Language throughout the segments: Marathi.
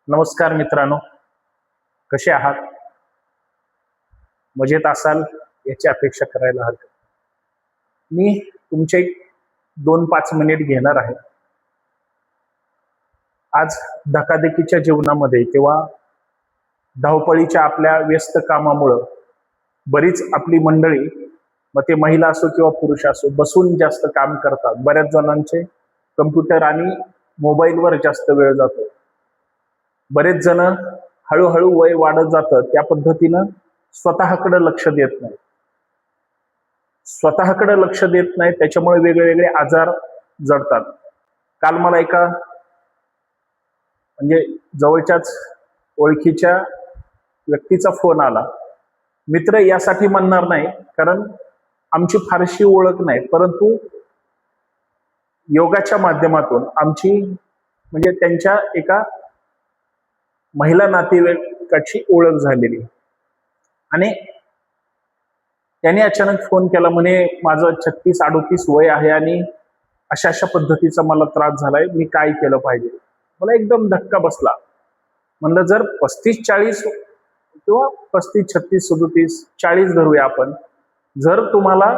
नमस्कार मित्रांनो, कसे आहात? मजेत असाल याची अपेक्षा करायला हरकत नाही. मी तुमचे 2-5 मिनिट घेणार आहे. आज धकाधकीच्या जीवनामध्ये किंवा धावपळीच्या आपल्या व्यस्त कामामुळं बरीच आपली मंडळी, मग ते महिला असो किंवा पुरुष असो, बसून जास्त काम करतात. बऱ्याच जणांचे कम्प्युटर आणि मोबाईलवर जास्त वेळ जातो. बरेच जण हळूहळू वय वाढत जातं त्या पद्धतीनं स्वतःकडे लक्ष देत नाही. स्वतःकडे लक्ष देत नाही त्याच्यामुळे वेगवेगळे आजार जडतात. काल मला एका म्हणजे जवळच्याच ओळखीच्या व्यक्तीचा फोन आला. मित्र यासाठी म्हणणार नाही कारण आमची फारशी ओळख नाही, परंतु योगाच्या माध्यमातून आमची म्हणजे त्यांच्या एका महिला नातेवाईकाची ओळख झालेली आणि त्याने अचानक फोन केला. म्हणे माझं 36-38 वय आहे आणि अशा अशा पद्धतीचा मला त्रास झालाय, मी काय केलं पाहिजे? मला एकदम धक्का बसला. म्हणलं जर 35-40 किंवा 35-36-37-40 धरूया आपण, जर तुम्हाला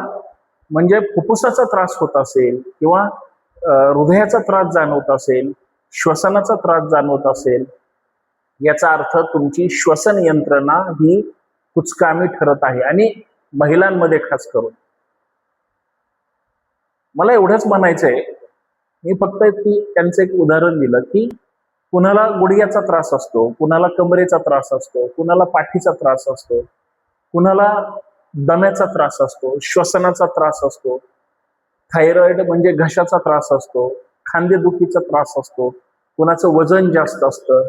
म्हणजे फुफ्फुसाचा त्रास होत असेल किंवा हृदयाचा त्रास जाणवत असेल, श्वसनाचा त्रास जाणवत असेल, याचा अर्थ तुमची श्वसन यंत्रणा ही कुचकामी ठरत आहे आणि महिलांमध्ये खास करून. मला एवढंच म्हणायचंय, मी फक्त त्यांचं एक उदाहरण दिलं की कुणाला गुडघ्याचा त्रास असतो, कुणाला कमरेचा त्रास असतो, कुणाला पाठीचा त्रास असतो, कुणाला दम्याचा त्रास असतो, श्वसनाचा त्रास असतो, थायरॉइड म्हणजे घशाचा त्रास असतो, खांदेदुखीचा त्रास असतो, कुणाचं वजन जास्त असतं,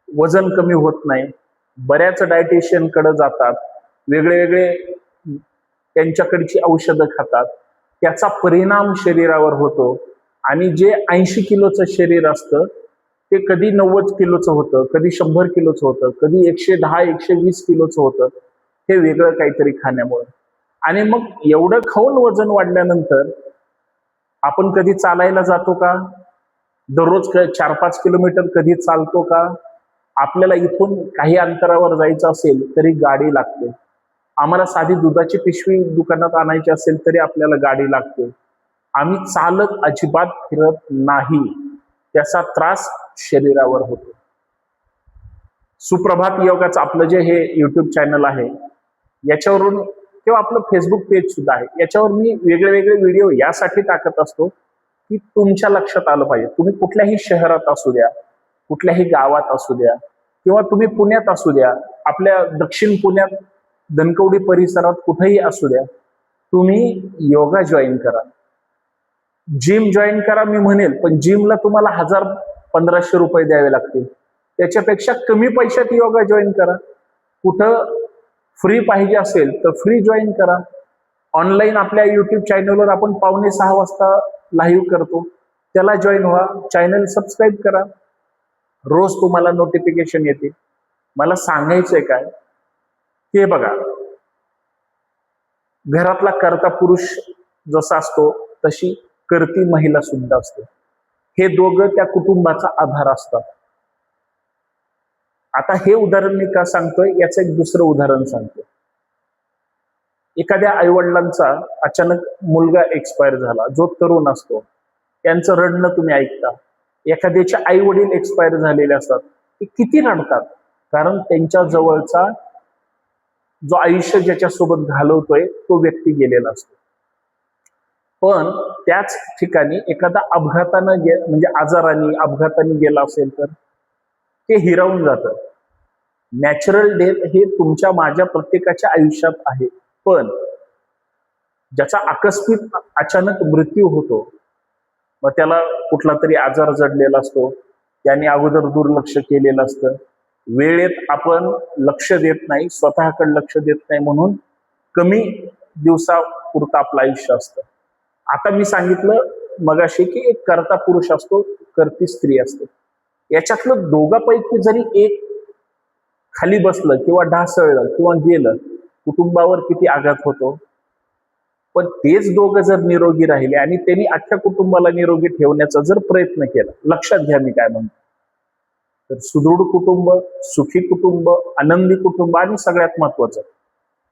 वजन कमी होत नाही, बऱ्याच डायटिशियन कडे जातात, वेगळे वेगळे त्यांच्याकडची औषधं खातात, त्याचा परिणाम शरीरावर होतो आणि जे 80 किलोचं शरीर असतं ते कधी 90 किलोचं होतं, कधी 100 किलोचं होतं, कधी 110-120 किलोचं होतं, हे वेगळं काहीतरी खाण्यामुळे. आणि मग एवढं खाऊन वजन वाढल्यानंतर आपण कधी चालायला जातो का? दररोज 4-5 किलोमीटर कधी चालतो का? आपल्याला इथून काही अंतरावर जायचं असेल तरी गाडी लागते. आम्हाला साधी दुधाची पिशवी दुकानात आणायची असेल तरी आपल्याला गाडी लागते. आम्ही चालत अजिबात फिरत नाही, त्याचा त्रास शरीरावर होतो. सुप्रभात योगाचं आपलं जे हे युट्यूब चॅनल आहे याच्यावरून किंवा आपलं फेसबुक पेज सुद्धा आहे, याच्यावर मी वेगळे वेगळे व्हिडिओ यासाठी टाकत असतो की तुमच्या लक्षात आलं पाहिजे. तुम्ही कुठल्याही शहरात असू द्या, कुठल्याही गावात असू द्या किंवा तुम्ही पुण्यात असू द्या, आपल्या दक्षिण पुण्यात धनकवडी परिसरात कुठेही असू द्या, तुम्ही योगा जॉईन करा, जिम जॉईन करा. मी म्हणेल पण जिमला तुम्हाला 1000-1500 रुपये द्यावे लागतील. त्याच्यापेक्षा कमी पैशात योगा जॉईन करा. कुठं फ्री पाहिजे असेल तर फ्री जॉईन करा. ऑनलाईन आपल्या युट्यूब चॅनलवर आपण 5:45 वाजता लाईव्ह करतो, त्याला जॉईन व्हा, चॅनल सबस्क्राईब करा, रोज तुम्हाला नोटिफिकेशन येते. मला सांगायचंय काय की बघा, घरातला करता पुरुष जसा असतो तशी करती महिला सुद्धा असते. हे दोघं त्या कुटुंबाचा आधार असतात. आता हे उदाहरण मी का सांगतोय, याचं एक दुसरं उदाहरण सांगतो. एखाद्या आईवडिलांचा अचानक मुलगा एक्सपायर झाला, जो तरुण असतो, त्यांचं रडणं तुम्ही ऐकता. एखाद्याचे आई वडील एक्सपायर झालेले असतात, ते किती रडतात, कारण त्यांच्या जवळचा जो आयुष्य ज्याच्यासोबत घालवतोय तो व्यक्ती गेलेला असतो. पण त्याच ठिकाणी एखादा अपघातानं म्हणजे आजाराने अपघाताने गेला असेल तर ते हिरावून जातं. नॅचरल डेथ हे तुमच्या माझ्या प्रत्येकाच्या आयुष्यात आहे, पण ज्याचा आकस्मिक अचानक मृत्यू होतो, मग त्याला कुठला तरी आजार जडलेला असतो, त्याने अगोदर दुर्लक्ष केलेलं असतं, वेळेत आपण लक्ष देत नाही, स्वतःकडे लक्ष देत नाही, म्हणून कमी दिवसापुरतं आपलं आयुष्य असतं. आता मी सांगितलं मगाशी की एक करता पुरुष असतो, करती स्त्री असते. याच्यातलं दोघांपैकी जरी एक खाली बसलं किंवा ढासळलं किंवा गेलं, कुटुंबावर किती आघात होतो. पण तेच दोघं जर निरोगी राहिले आणि त्यांनी अख्ख्या कुटुंबाला निरोगी ठेवण्याचा जर प्रयत्न केला, लक्षात घ्या मी काय म्हणतो, तर सुदृढ कुटुंब, सुखी कुटुंब, आनंदी कुटुंब आणि सगळ्यात महत्वाचं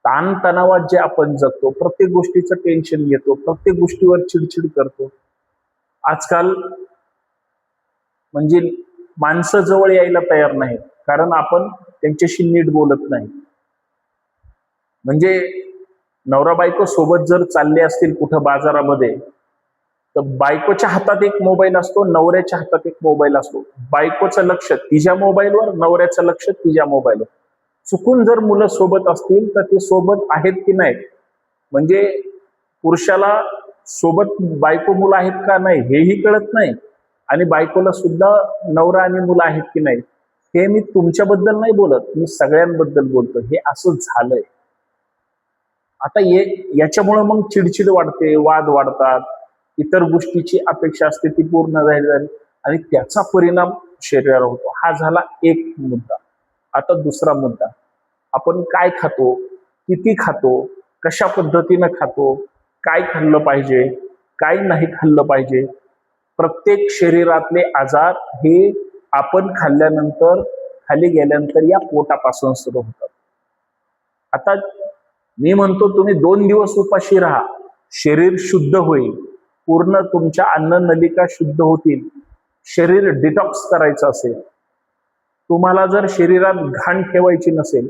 ताणतणावात जे आपण जगतो, प्रत्येक गोष्टीचं टेन्शन घेतो, प्रत्येक गोष्टीवर चिडचिड करतो. आजकाल म्हणजे माणसं जवळ यायला तयार नाहीत, कारण आपण त्यांच्याशी नीट बोलत नाही. म्हणजे नवरा बायको सोबत जर चालले असतील कुठं बाजारामध्ये, तर बायकोच्या हातात एक मोबाईल असतो, नवऱ्याच्या हातात एक मोबाईल असतो. बायकोचं लक्ष तिच्या मोबाईलवर, नवऱ्याचं लक्ष तिच्या मोबाईलवर. चुकून जर मुलं सोबत असतील तर ते सोबत आहेत की नाही, म्हणजे पुरुषाला सोबत बायको मुलं आहेत का नाही हेही कळत नाही, आणि बायकोला सुद्धा नवरा आणि मुलं आहेत की नाही. हे मी तुमच्याबद्दल नाही बोलत, मी सगळ्यांबद्दल बोलतो. हे असं झालंय आता. याच्यामुळे मग चिडचिड वाढते, वाद वाढतात, इतर गोष्टीची अपेक्षा असते ती पूर्ण झाली आणि त्याचा परिणाम शरीरावर होतो. हा झाला एक मुद्दा. आता दुसरा मुद्दा, आपण काय खातो, किती खातो, कशा पद्धतीनं खातो, काय खाल्लं पाहिजे, काय नाही खाल्लं पाहिजे. प्रत्येक शरीरातले आजार हे आपण खाल्ल्यानंतर, खाली गेल्यानंतर या पोटापासून सुरू होतात. आता मी म्हणतो तुम्ही 2 दिवस उपाशी राहा, शरीर शुद्ध होईल, पूर्ण तुमच्या अन्न नलिका शुद्ध होतील. शरीर डिटॉक्स करायचं असेल, तुम्हाला जर शरीरात घाण ठेवायची नसेल,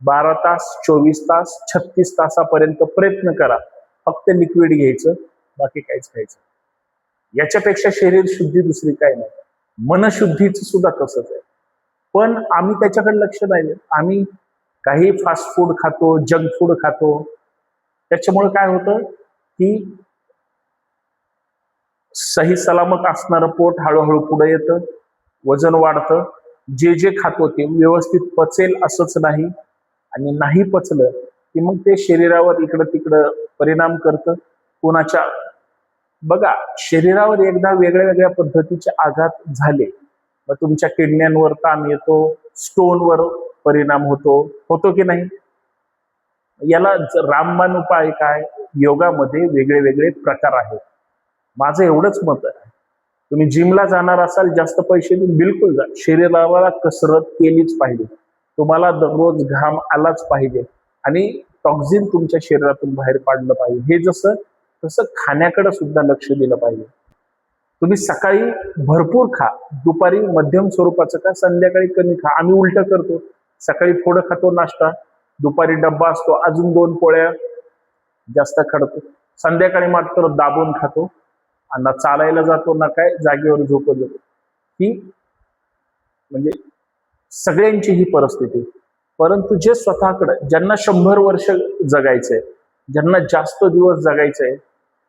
12 तास, 24 तास, 36 तासापर्यंत प्रयत्न करा. फक्त लिक्विड घ्यायचं, बाकी काहीच खायचं. याच्यापेक्षा शरीर शुद्धी दुसरी काय नाही. मनशुद्धीचं सुद्धा तसंच आहे. पण आम्ही त्याच्याकडे लक्ष नाही देत. आम्ही काही फास्ट फूड खातो, जंक फूड खातो. त्याच्यामुळे काय होतं की सही सलामत असणारं पोट हळूहळू पुढे येतं, वजन वाढतं. जे जे खातो ते व्यवस्थित पचेल असंच नाही, आणि नाही पचलं की मग ते शरीरावर इकडं तिकडं परिणाम करतं. कोणाच्या बघा, शरीरावर एकदा वेगळ्या वेगळ्या पद्धतीचे आघात झाले, मग तुमच्या किडण्यांवर ताण येतो, स्टोनवर परिणाम होतो की नाही. याला रामबाण उपाय काय, योगामध्ये वेगळे वेगळे प्रकार आहेत. माझं एवढंच मत आहे, तुम्ही जिमला जाणार असाल, जास्त पैसे देऊन बिलकुल जा. शरीराला कसरत केलीच पाहिजे, तुम्हाला दररोज घाम आलाच पाहिजे, आणि टॉक्झिन तुमच्या शरीरातून बाहेर काढलं पाहिजे. हे जसं तसं खाण्याकडे सुद्धा लक्ष दिलं पाहिजे. तुम्ही सकाळी भरपूर खा, दुपारी मध्यम स्वरूपाचं खा, संध्याकाळी कमी खा. आम्ही उलट करतो, सकाळी थोडं खातो नाश्ता, दुपारी डब्बा असतो, अजून 2 पोळ्या जास्त खातो, संध्याकाळी मात्र दाबून खातो, आणि ना चालायला जातो ना काय, जागेवर झोपत जातो. ही म्हणजे सगळ्यांची ही परिस्थिती. परंतु जे स्वतःकडे, ज्यांना 100 वर्ष जगायचंय, ज्यांना जास्त दिवस जगायचंय,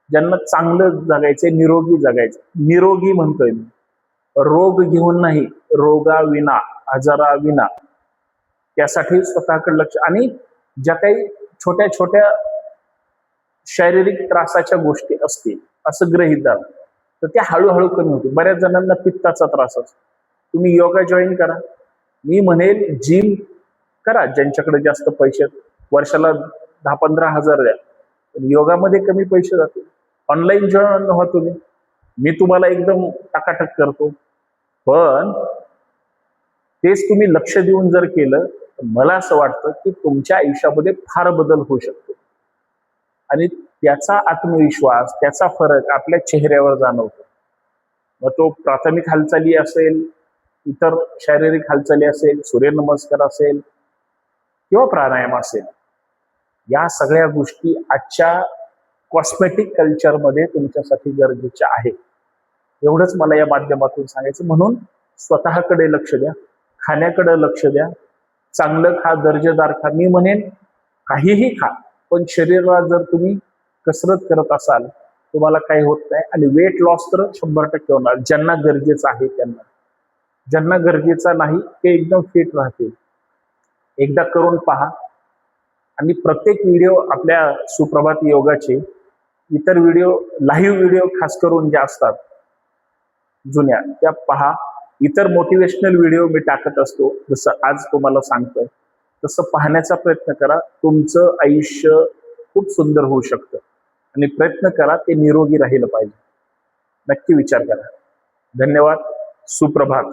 ज्यांना चांगलं जगायचंय, निरोगी जगायचं, निरोगी म्हणतोय मी, रोग घेऊन नाही, रोगाविना, आजाराविना, त्यासाठी स्वतःकडे लक्ष. आणि ज्या काही छोट्या छोट्या शारीरिक त्रासाच्या गोष्टी असतील असं गृहीत धरा, तर त्या हळूहळू कमी होते. बऱ्याच जणांना पित्ताचा त्रास असतो, तुम्ही योगा जॉईन करा. मी म्हणेल जिम करा, ज्यांच्याकडे जास्त पैसे, वर्षाला 10-15 हजार द्या, योगामध्ये कमी पैसे जातील. ऑनलाईन जॉईन व्हा तुम्ही, मी तुम्हाला एकदम टाकाटक करतो. पण तेच तुम्ही लक्ष देऊन जर केलं, तर मला असं वाटतं की तुमच्या आयुष्यामध्ये फार बदल होऊ शकतो, आणि त्याचा आत्मविश्वास, त्याचा फरक आपल्या चेहऱ्यावर जाणवतो. मग तो प्राथमिक हालचाली असेल, इतर शारीरिक हालचाली असेल, सूर्यनमस्कार असेल किंवा प्राणायाम असेल, या सगळ्या गोष्टी आजच्या कॉस्मेटिक कल्चरमध्ये तुमच्यासाठी गरजेच्या आहेत. एवढंच मला या माध्यमातून सांगायचं. म्हणून स्वतःकडे लक्ष द्या, खाण्याकडे लक्ष द्या, चांगलं खा, दर्जेदार खा. मी म्हणेन काहीही खा, पण शरीराला जर तुम्ही कसरत करत असाल, तुम्हाला काही होत नाही. आणि वेट लॉस तर 100% होणार, ज्यांना गरजेचं आहे त्यांना. ज्यांना गरजेचा नाही ते एकदम फिट राहतील. एकदा करून पहा. आणि प्रत्येक व्हिडिओ आपल्या सुप्रभात योगाचे, इतर व्हिडिओ, लाईव्ह व्हिडिओ खास करून ज्या असतात जुन्या, त्या पहा. इतर मोटिवेशनल व्हिडिओ मी टाकत असतो, जसं आज तुम्हाला सांगतोय, तसं पाहण्याचा प्रयत्न करा. तुमचं आयुष्य खूप सुंदर होऊ शकतं, आणि प्रयत्न करा ते निरोगी राहिलं पाहिजे. नक्की विचार करा. धन्यवाद. सुप्रभात.